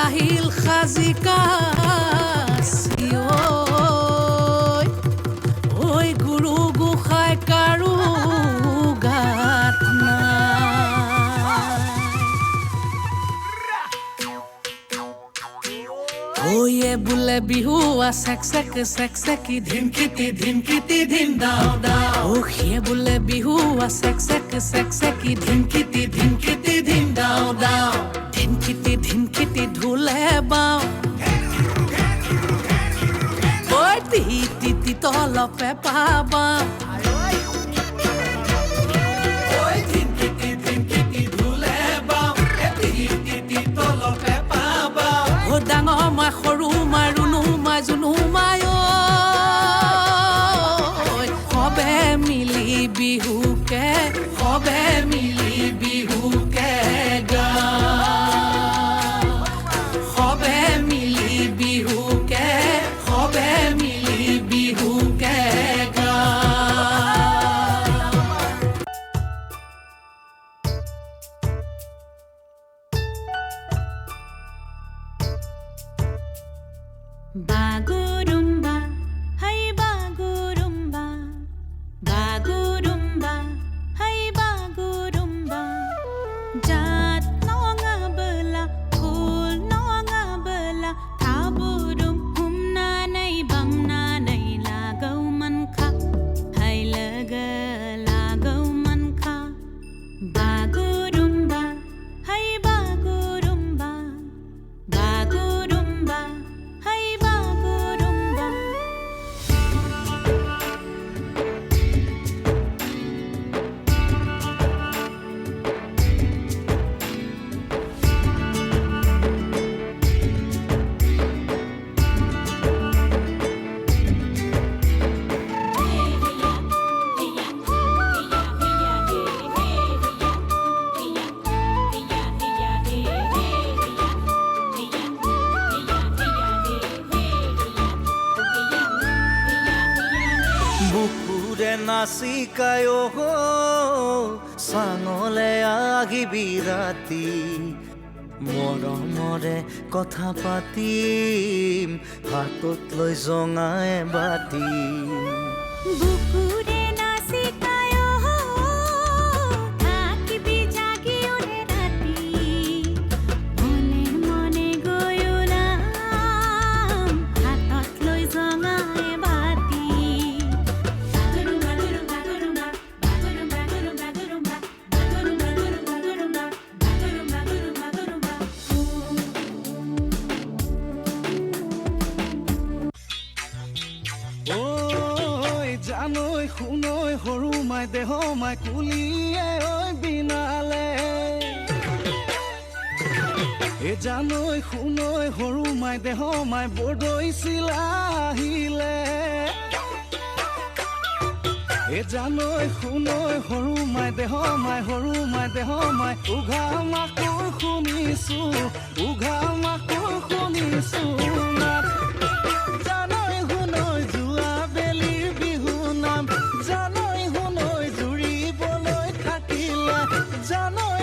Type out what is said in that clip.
আহিল খাজিকা ঐ গুৰু গোসাঁই কাৰো গাত ঐয়ে বোলে বিহু চেক চেকি ধিনকিটি ধিন দাও দাও সিয়ে বোলে বিহু চেক চেকি ধিনকিটি ধিন দাও দাও ধিনকিটি ঢোলে বাও ঐ টি তলপে পাবা ডাঙৰ মাই সৰু মাই ৰুণু মাই জুনু মাই সবে মিলি বিহুকে গা সবে মিলি বিহুকে গা Bagurumba, hey bagurumba, bagurumba, hey bagurumba. Jat nonga bela, khul nonga bela, thaburum humna nai bamna nai lagau man kha, hey lagau man kha. Bagurumba, hey bagurumba, bagurumba. বুকুৰে নাচিকায়ো চাঙলে আগিবি ৰাতি মৰমৰে কথা পাতিম হাতত লৈ জঙাই বাতি বুকুৰে নাচিকায়ো থাকিবি জাগি ওৰে ৰাতি মনে মনে গৈ ওলাম হাতত লৈ জঙাই বাতি জানৈ শুনৈ সৰু মাই দেহ মাই কুলিয়ে ঐ বিনালে জানৈ শুনৈ সৰু মাই দেহ মাই বৰদৈ চিলা আহিলে জানৈ শুনৈ সৰু মাই দেহ মাই উঘা মাকৰ শুনিছো জানৈ শুনৈ যোৱা বেলিৰ বিহু নাম জানৈ শুনৈ জুৰিবলৈ থাকিলে জানৈ